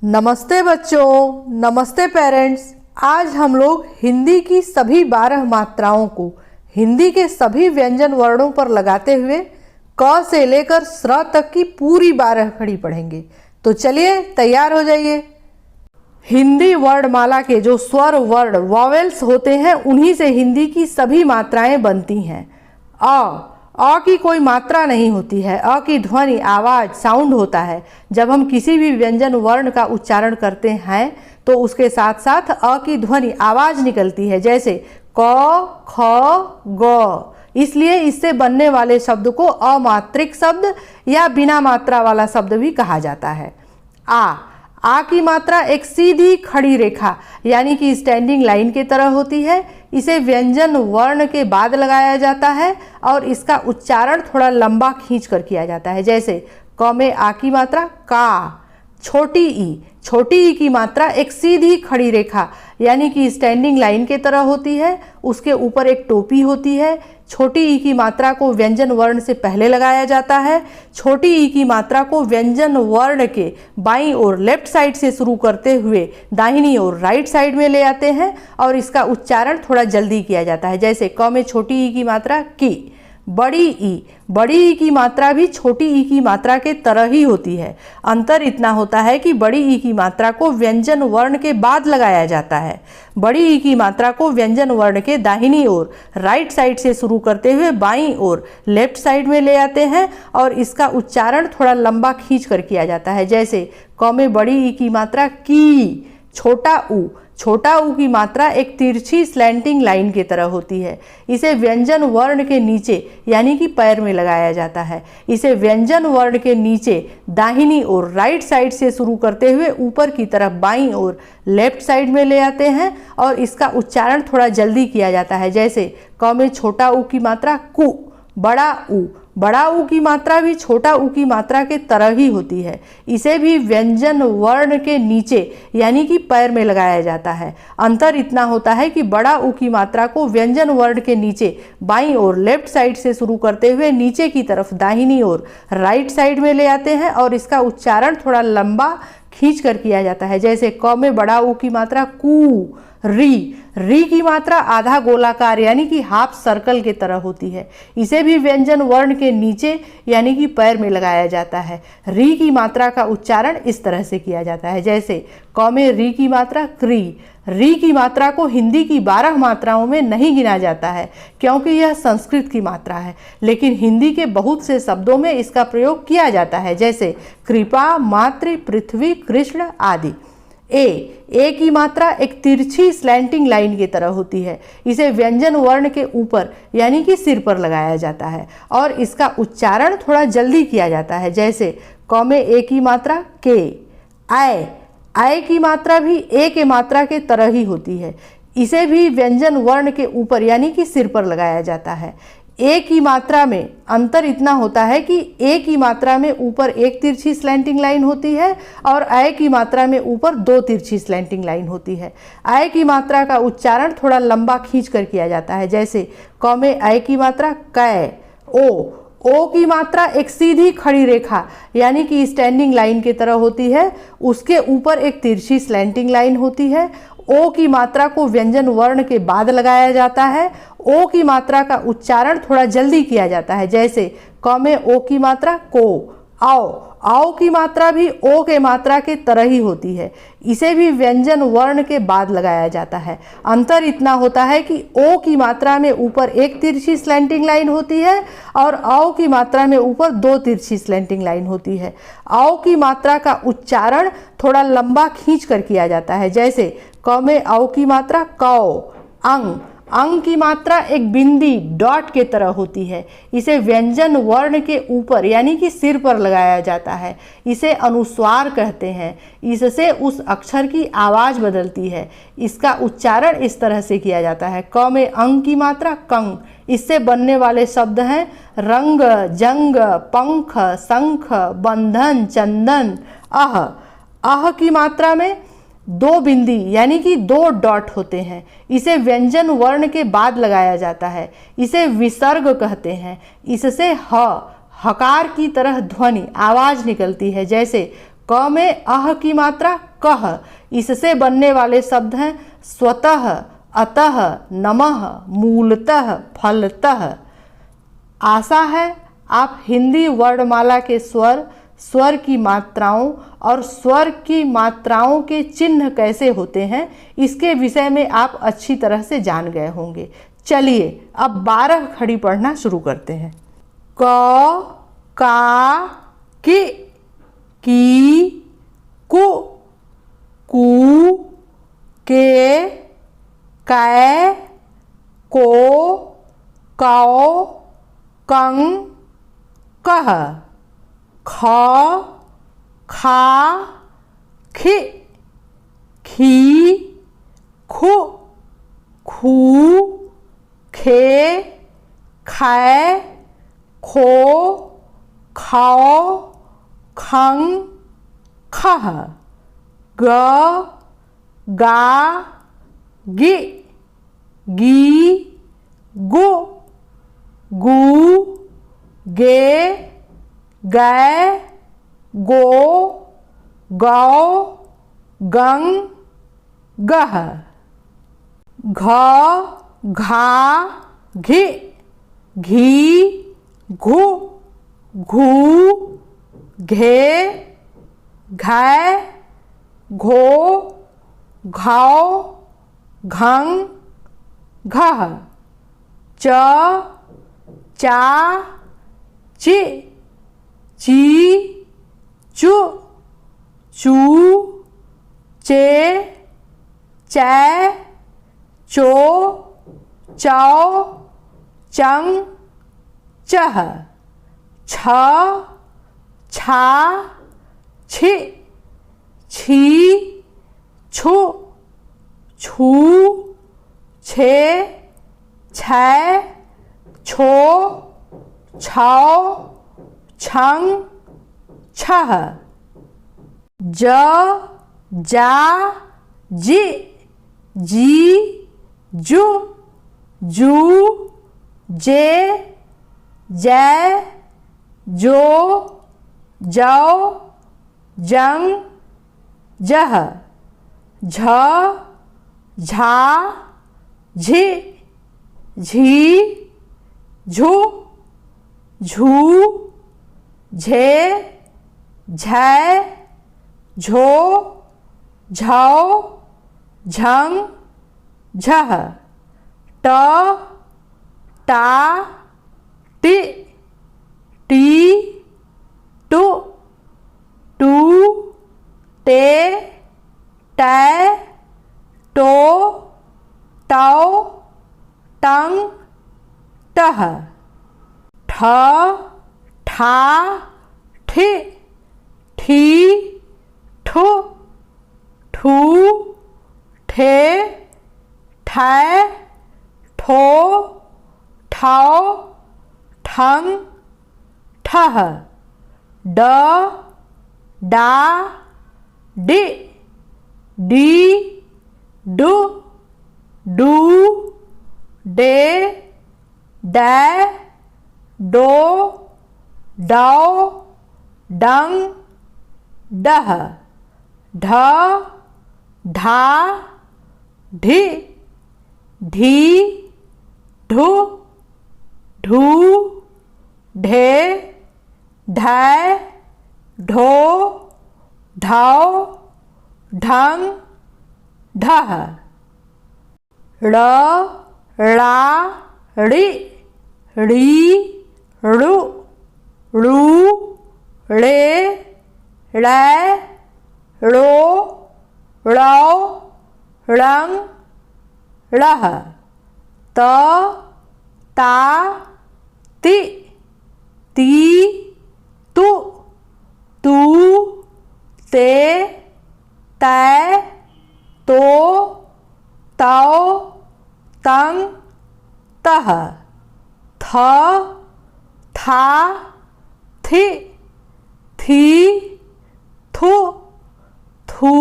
नमस्ते बच्चों, नमस्ते पेरेंट्स। आज हम लोग हिंदी की सभी 12 मात्राओं को हिंदी के सभी व्यंजन वर्णों पर लगाते हुए क से लेकर स्र तक की पूरी 12 खड़ी पढ़ेंगे। तो चलिए तैयार हो जाइए। हिंदी वर्णमाला के जो स्वर वर्ण वॉवेल्स होते हैं उन्हीं से हिंदी की सभी मात्राएं बनती हैं। अ की कोई मात्रा नहीं होती है। अ की ध्वनि आवाज साउंड होता है। जब हम किसी भी व्यंजन वर्ण का उच्चारण करते हैं तो उसके साथ साथ अ की ध्वनि आवाज निकलती है, जैसे क ख ग। इसलिए इससे बनने वाले शब्द को अमात्रिक शब्द या बिना मात्रा वाला शब्द भी कहा जाता है। आ की मात्रा एक सीधी खड़ी रेखा यानी कि स्टैंडिंग लाइन की तरह होती है। इसे व्यंजन वर्ण के बाद लगाया जाता है और इसका उच्चारण थोड़ा लंबा खींचकर किया जाता है, जैसे क में आ की मात्रा का। छोटी ई की मात्रा एक सीधी खड़ी रेखा यानी कि स्टैंडिंग लाइन की तरह होती है। उसके ऊपर एक टोपी होती है। छोटी ई की मात्रा को व्यंजन वर्ण से पहले लगाया जाता है। छोटी ई की मात्रा को व्यंजन वर्ण के बाईं ओर लेफ्ट साइड से शुरू करते हुए दाहिनी ओर राइट साइड में ले आते हैं और इसका उच्चारण थोड़ा जल्दी किया जाता है, जैसे क में छोटी ई की मात्रा की। बड़ी ई की मात्रा भी छोटी ई की मात्रा के तरह ही होती है। अंतर इतना होता है कि बड़ी ई की मात्रा को व्यंजन वर्ण के बाद लगाया जाता है। बड़ी ई की मात्रा को व्यंजन वर्ण के दाहिनी ओर राइट साइड से शुरू करते हुए बाईं ओर लेफ्ट साइड में ले आते हैं और इसका उच्चारण थोड़ा लंबा खींच कर किया जाता है, जैसे क में बड़ी ई की मात्रा की। छोटा ऊ की मात्रा एक तिरछी स्लैंटिंग लाइन की तरह होती है। इसे व्यंजन वर्ण के नीचे यानी कि पैर में लगाया जाता है। इसे व्यंजन वर्ण के नीचे दाहिनी ओर राइट साइड से शुरू करते हुए ऊपर की तरफ बाईं ओर लेफ्ट साइड में ले आते हैं और इसका उच्चारण थोड़ा जल्दी किया जाता है, जैसे क में छोटा ऊ की मात्रा कु। बड़ा ऊ की मात्रा भी छोटा ऊ की मात्रा के तरह ही होती है। इसे भी व्यंजन वर्ण के नीचे यानी कि पैर में लगाया जाता है। अंतर इतना होता है कि बड़ा ऊ की मात्रा को व्यंजन वर्ण के नीचे बाईं ओर लेफ्ट साइड से शुरू करते हुए नीचे की तरफ दाहिनी ओर राइट साइड में ले आते हैं और इसका उच्चारण थोड़ा लंबा खींच कर किया जाता है, जैसे क में बड़ा ऊ की मात्रा कू। री की मात्रा आधा गोलाकार यानी कि हाफ सर्कल की तरह होती है। इसे भी व्यंजन वर्ण के नीचे यानी कि पैर में लगाया जाता है। री की मात्रा का उच्चारण इस तरह से किया जाता है, जैसे क में री की मात्रा क्री। री की मात्रा को हिंदी की 12 मात्राओं में नहीं गिना जाता है क्योंकि यह संस्कृत की मात्रा है, लेकिन हिंदी के बहुत से शब्दों में इसका प्रयोग किया जाता है, जैसे कृपा, मातृ, पृथ्वी, कृष्ण आदि। ए की मात्रा एक तिरछी स्लैंटिंग लाइन की तरह होती है। इसे व्यंजन वर्ण के ऊपर यानी कि सिर पर लगाया जाता है और इसका उच्चारण थोड़ा जल्दी किया जाता है, जैसे क में ए की मात्रा के। आय की मात्रा भी ए के मात्रा के तरह ही होती है। इसे भी व्यंजन वर्ण के ऊपर यानी कि सिर पर लगाया जाता है। ए की मात्रा में अंतर इतना होता है कि ए की मात्रा में ऊपर एक तिरछी स्लैंटिंग लाइन होती है और आय की मात्रा में ऊपर 2 तिरछी स्लैंटिंग लाइन होती है। आय की मात्रा का उच्चारण थोड़ा लंबा खींच कर किया जाता है, जैसे क में आय की मात्रा कै। ओ की मात्रा एक सीधी खड़ी रेखा यानी कि स्टैंडिंग लाइन की तरह होती है। उसके ऊपर एक तिरछी स्लैंटिंग लाइन होती है। ओ की मात्रा को व्यंजन वर्ण के बाद लगाया जाता है। ओ की मात्रा का उच्चारण थोड़ा जल्दी किया जाता है, जैसे क में ओ की मात्रा को। आओ की मात्रा भी ओ के मात्रा के तरह ही होती है। इसे भी व्यंजन वर्ण के बाद लगाया जाता है। अंतर इतना होता है कि ओ की मात्रा में ऊपर एक तिरछी स्लैंटिंग लाइन होती है और आओ की मात्रा में ऊपर 2 तिरछी स्लैंटिंग लाइन होती है। आओ की मात्रा का उच्चारण थोड़ा लंबा खींच कर किया जाता है, जैसे क में आओ की मात्रा कौ। अंग की मात्रा एक बिंदी डॉट के तरह होती है। इसे व्यंजन वर्ण के ऊपर यानी कि सिर पर लगाया जाता है। इसे अनुस्वार कहते हैं। इससे उस अक्षर की आवाज बदलती है। इसका उच्चारण इस तरह से किया जाता है। क में अंग की मात्रा कंग। इससे बनने वाले शब्द हैं रंग, जंग, पंख, शंख, बंधन, चंदन। आह की मात्रा में 2 बिंदी यानी कि 2 डॉट होते हैं। इसे व्यंजन वर्ण के बाद लगाया जाता है। इसे विसर्ग कहते हैं। इससे हकार की तरह ध्वनि आवाज निकलती है, जैसे क में अह की मात्रा कह, इससे बनने वाले शब्द हैं स्वतः, अतः, नमः, मूलतः, फलतः। आशा है आप हिंदी वर्णमाला के स्वर, स्वर की मात्राओं और स्वर की मात्राओं के चिन्ह कैसे होते हैं इसके विषय में आप अच्छी तरह से जान गए होंगे। चलिए अब 12 खड़ी पढ़ना शुरू करते हैं। क, का, कि, कु, कू, के, कै, को, कौ, कं, कह, ख, खा, खि, खी, खु, खू, खे, खै, खो, खौ, खं, खह, ग, गा, गि, गी, गु, गू, गे, गै, गो, गौ, गं, गह, घ, घा, घि, घी, घु, घू, घे, घै, घो, घौ, घं, घह, च, चा, चि, ची, चु, चू, चे, चै, चो, चौ, चंग, चह, छ, छा, छि, छी, छु, छू, छे, छै, छो, छौ, छंग, छह, ज, जा, जी, जी, जू, जू, जे, जै, जो, जौ, जंग, जह, झ, झा, झि, झी, झु, झू, झे, झै, झो, झौ, झंग, झह, ट, टा, टी, टी, टू, टू, टे, टै, टो, टौ, टंग, टह, ठ, ठा, ठि, ठी, ठु, ठू, ठे, ठै, ठो, ठौ, ठंग, ठह, ड, डा, डि, डी, डू, डू, डे, डै, डो, डौ, डंग, डह, ढ, ढा, ढि, ढी, ढु, ढू, ढे, ढै, ढो, ढौ, ढंग, ढह, ड़, ळा, ड़ी, ड़ी, ऋ, ऋ, ळे, ळै, ळो, ळौ, ळंग, ळह, त, ता, ति, ती, तु, तू, ते, तै, तो, तौ, तंग, तह, थ, था, थि, थी, थु, थू,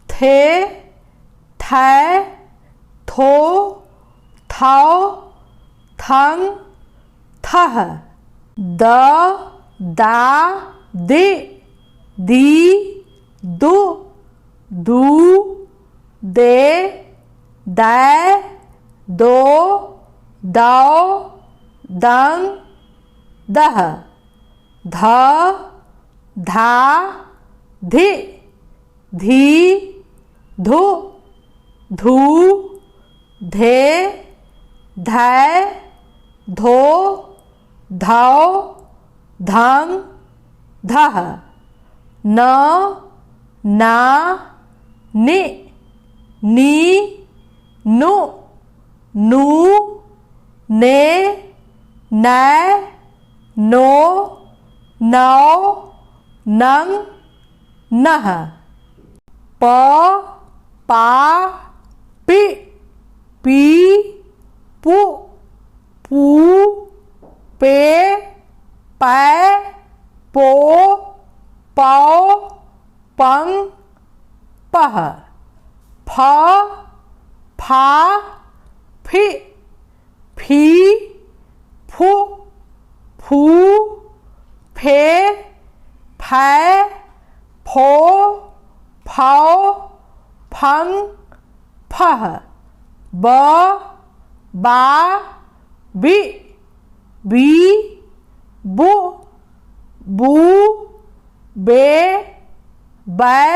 थे, थै, थो, थौ, थंग, थह, द, दा, दि, दी, दु, दू, दे, दै, दो, दौ, दंग, दह, ध, धा, धि, धी, धु, धू, धे, धै, धो, धौ, धंग, धह, न, ना, नि, नी, नु, नू, ने, नै, नो, नौ, नंग, नह, प, पा, पि, पी, पु, पू, पे, पै, पो, पौ, पंग, पह, फ, फा, फि, फी, फु, फू, फे, फै, फो, फौ, फंग, फह, ब, बा, बि, बी, बु, बू, बे, बै,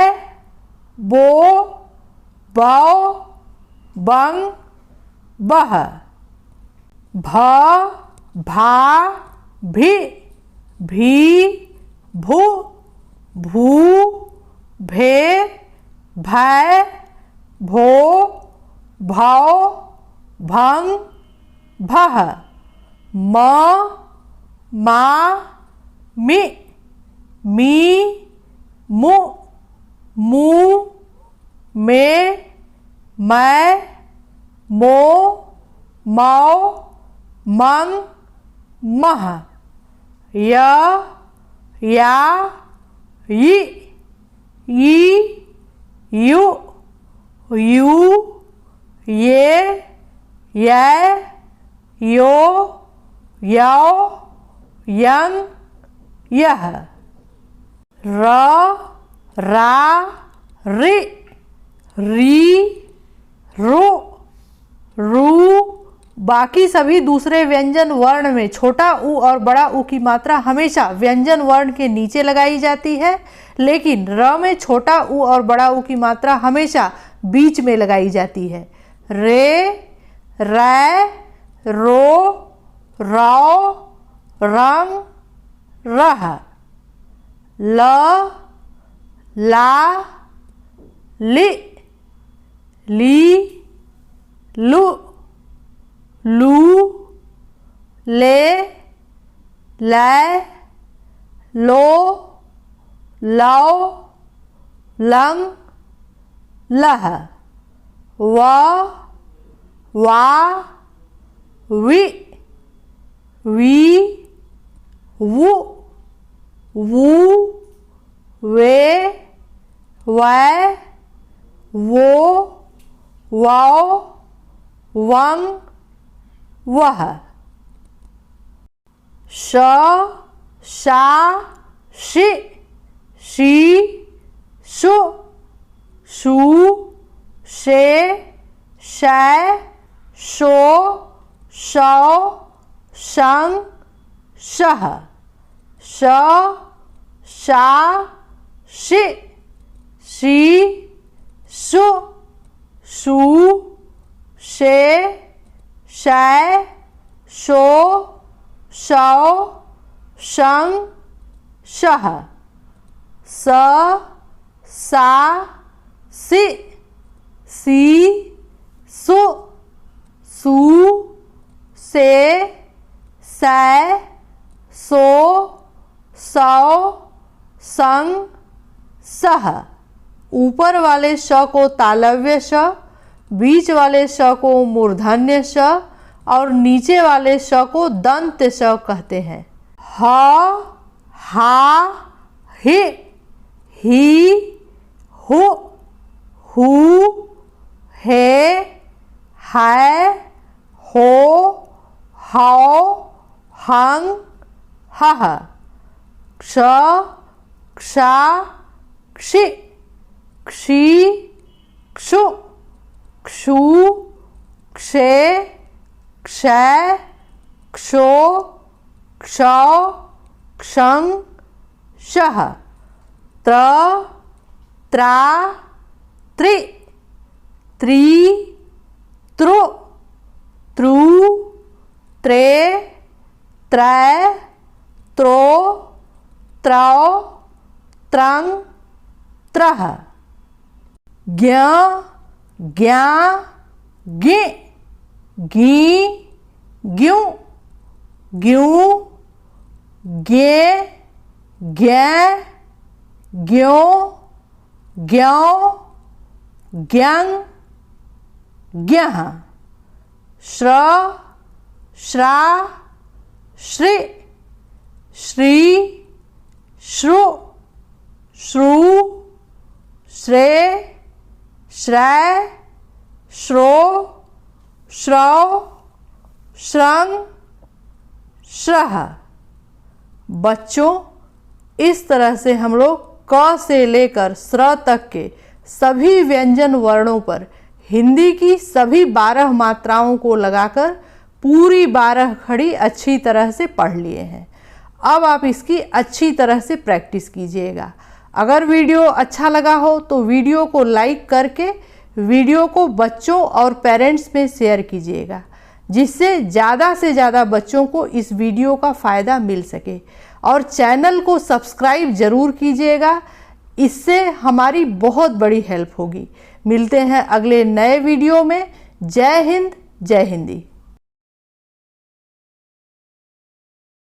बो, बौ, बंग, बह, भ, भा, भी, भी, भू, भू, भे, भै, भो, भौ, भंग, भह, म, मा, मि, मी, मु, मू, मे, मै, मो, मौ, मंग, मह, य, या, यि, ई, यु, यू, ये, यै, यो, यौ, यंग, यह, र, रा, रि, री, रु, रू। बाकी सभी दूसरे व्यंजन वर्ण में छोटा ऊ और बड़ा ऊ की मात्रा हमेशा व्यंजन वर्ण के नीचे लगाई जाती है, लेकिन र में छोटा ऊ और बड़ा ऊ की मात्रा हमेशा बीच में लगाई जाती है। रे, रै, रो, रौ, रंग, रह, ल, ला, लि, ली, लु, लू, ले, लै, लो, लौ, लंग, लह, व, वा, वि, वी, वु, वू, वे, वै, वो, वौ, वंग, वह, श, शा, शि, शी, शु, शू, शे, शै, शो, शौ, शंग, शह, श, शा, शि, शी, शु, शू, शे, शै, शो, शौ, शंग, शह, स, सा, सि, सी, सु, सू, से, सै, सो, सौ, संग, सह। ऊपर वाले श को तालव्य श, बीच वाले श को मूर्धन्य श और नीचे वाले श को दंत श कहते हैं। ह, हा, हि, ही, हु, हू, हे, है, हो, हौ, हंग, हह, क्ष, क्षा क्षि क्षी क्षु क्षु क्षे क्षय क्षो क्षौ क्षं क्षः त्र त्रा त्रि त्रि त्रो त्रु त्रे त्रय त्रो त्रौ त्रंग त्रः ज्ञ ज्ञा ङि घी ज्ञु ज्ञू ज्ञे ज्ञै ज्ञो ज्ञौ ज्ञं ज्ञः श्र श्रा श्री श्री श्रु श्रु श्रे श्रय श्रो श्रौ श्रंग श्रः। बच्चों, इस तरह से हम लोग क से लेकर स्र तक के सभी व्यंजन वर्णों पर हिंदी की सभी 12 मात्राओं को लगाकर पूरी 12 खड़ी अच्छी तरह से पढ़ लिए हैं। अब आप इसकी अच्छी तरह से प्रैक्टिस कीजिएगा। अगर वीडियो अच्छा लगा हो तो वीडियो को लाइक करके वीडियो को बच्चों और पेरेंट्स में शेयर कीजिएगा, जिससे ज़्यादा से ज़्यादा बच्चों को इस वीडियो का फ़ायदा मिल सके। और चैनल को सब्सक्राइब ज़रूर कीजिएगा, इससे हमारी बहुत बड़ी हेल्प होगी। मिलते हैं अगले नए वीडियो में। जय हिंद, जय हिंदी।